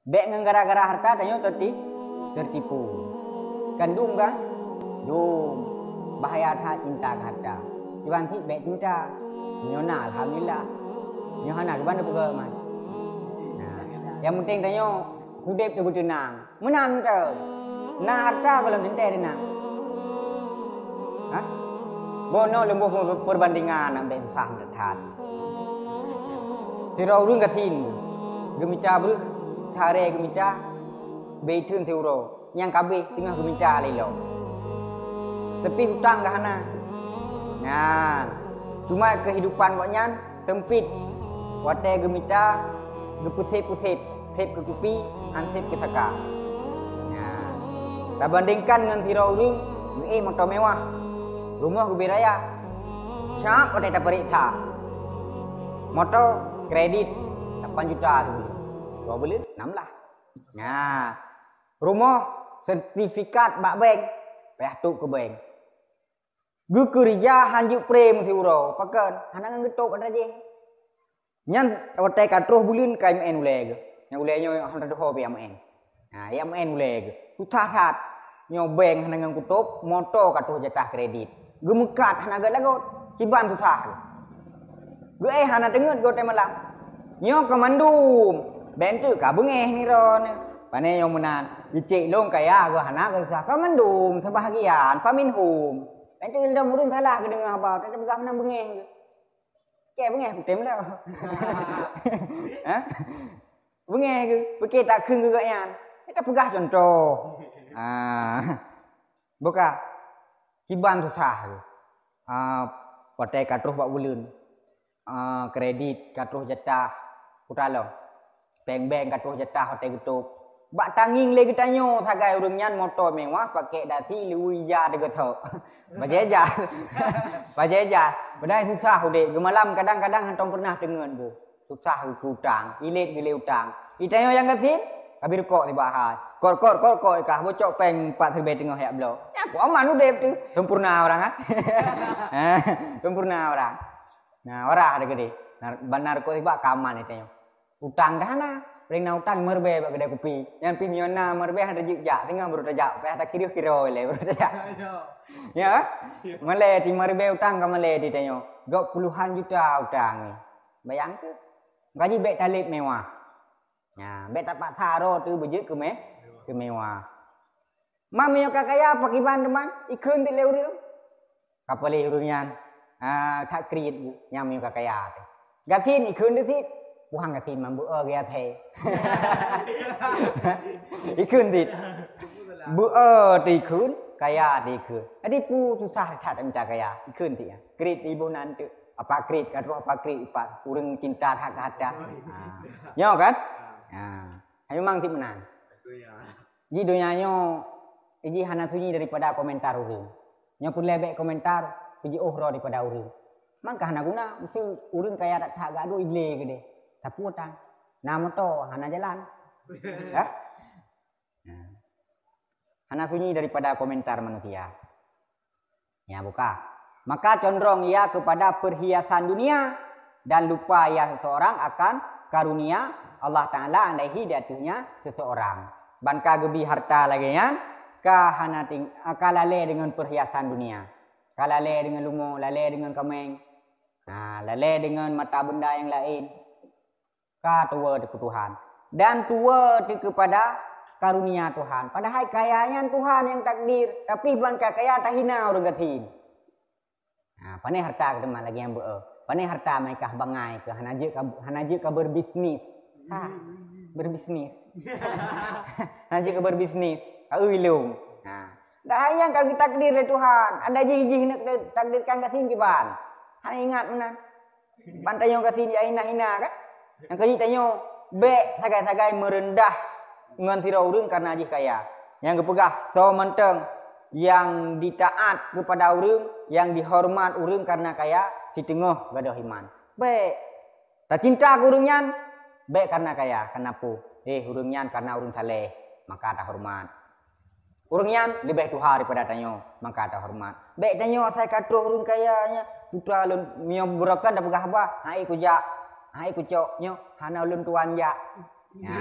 Bek gara-gara harta tanyo tertipu. Kandung kan? Dung. Bahaya tha cinta ke harta. Iban thi bek cinta. Nyona alhamdulillah. Nyohana ke mana pega man. Nah, yang penting tanyo hidup tu tenang. Menang tu. Nah harta kalau tente tenang. Hah? Bono lembuh perbandingan ambil sah bertat. Sirau rung katin. Gemita ber thare gemita beitun teuro. Yang kabe tengah gemita lelo. Tapi hutang ke hana. Nah, cuma kehidupan waknya sempit. Wate gemita gepusip-pusip, sip ke kupi, ansip ke taka. Nah, tak bandingkan dengan sirau rung, motor mewah. Rumah Rubi Raya. Siap kau tak periksa. Motor kredit 8 juta tu. Kau beli 6 lah. Nah, rumah sertifikat bak bank. Payah tu ke bank. Gu kerja hanjuk prem si uro. Pakan hanangan getok ada je. Nyan otai katruh bulun kai MN uleg. Yang ulegnya han ada ho be MN. Nah, ya MN uleg. Tu that nyo bank hanangan kutup motor katruh jatah kredit. Gemekat hana galagot ciban susah. Gue hana dengut go te malam. Nyo kamandum. Bentu ka bengeh ni ron. Pane yang menan. Dicek long kaya go hana go susah. Kamandum sebahagian famin hum. Bentu dah murun salah ke dengar apa. Tak pegang menang bengeh. Ke bengeh putem dah. Ha? Bengeh ke. Bekeh tak keung ke yan. Kita pegah contoh. Buka kiban susah. Pakai katruh bak bulun. Kredit katruh jatah. Utalo. Bank katruh jatah hotel gutuk. Bak tanging lagi tanyo sagai urang nyan motor mewah pakai dati lui ja degat ho. Bajeja. Bajeja. Badai susah udik. Gemalam kadang-kadang hantong pernah dengen bu. Susah utang. Ilit gile utang. Itanyo yang ketin kabir kok di bahas. Kor kah bocok peng 4 serbe tengah ya blok. Ya aku aman udah tu. Sempurna orang kan. Sempurna orang. Nah, orang ada gede. Benar kok tiba kaman itu. Utang dah na. Ring na utang merbe bak gede kopi. Yang pi nyona merbe ada jejak tengah baru tajak. Pe ada kiro le baru tajak. Ya. Male di merbe utang ka male di tanyo. Gok puluhan juta utang ni. Bayang tu. Gaji bek talib mewah. Ya, bek tapak tharo tu bejek ke mewah. Mami yang kakaya pakai ban teman, ikun ti leu riu. Kapali urunyan, tak krit nyam yang kakaya. Gatin ikun ti, buang gatin mambu gaya the. Ikun ti, ti ikun, kaya ti ikun. Adi pu susah cat minta kaya, ikun ti. Krit ibu nanti, apa krit, katru apa krit, apa urung cinta hak hata. Nyo kan? Memang ti menang. Ji donyanya iji hana sunyi daripada komentar urang. Nya pun lebek komentar iji ohro daripada urang. Man ka hana guna mesti urang kaya tak gaduh igle gede. Tapi utang. Nama to hana jalan. Ya? Hana sunyi daripada komentar manusia. Ya buka. Maka condong ia kepada perhiasan dunia dan lupa ia seseorang akan karunia Allah Ta'ala alaihi di atasnya seseorang. Banka gebi harta lagi ya. Kahana kalale dengan perhiasan dunia. Kalale dengan lumo, lale dengan kameng. Nah, lale dengan mata benda yang lain. Ka tua di Tuhan. Dan tua di kepada karunia Tuhan. Padahal kayanya Tuhan yang takdir. Tapi bangka kaya tak hina orang gatin. Nah, panai harta ke teman lagi yang panai harta mereka bangai ke hanaje ka berbisnis. Berbisnis. Nanti ke berbisnis. Ilung. Nah, dah yang kaki takdir le Tuhan. Ada jih nak takdirkan katin kiban. Hana ingat mana. Pantayo katin ya hina kan? Yang kaji tanyo be sagai-sagai merendah dengan tirau urang karena jih kaya. Yang kepegah so menteng yang ditaat kepada urang, yang dihormat urang karena kaya si tengah gadah iman. Be tak cinta ke urang nyan. Baik karena kaya, kenapa? Urang nyan karena urang saleh, maka ada hormat. Urang nyan lebih tuha daripada tanyo, maka ada hormat. Baik tanyo saya katruh urang kayanya, putra lun mio burakan dah pegah bah, hai kujak, hai kucok nyo, hana ulun tuan jak. Ya.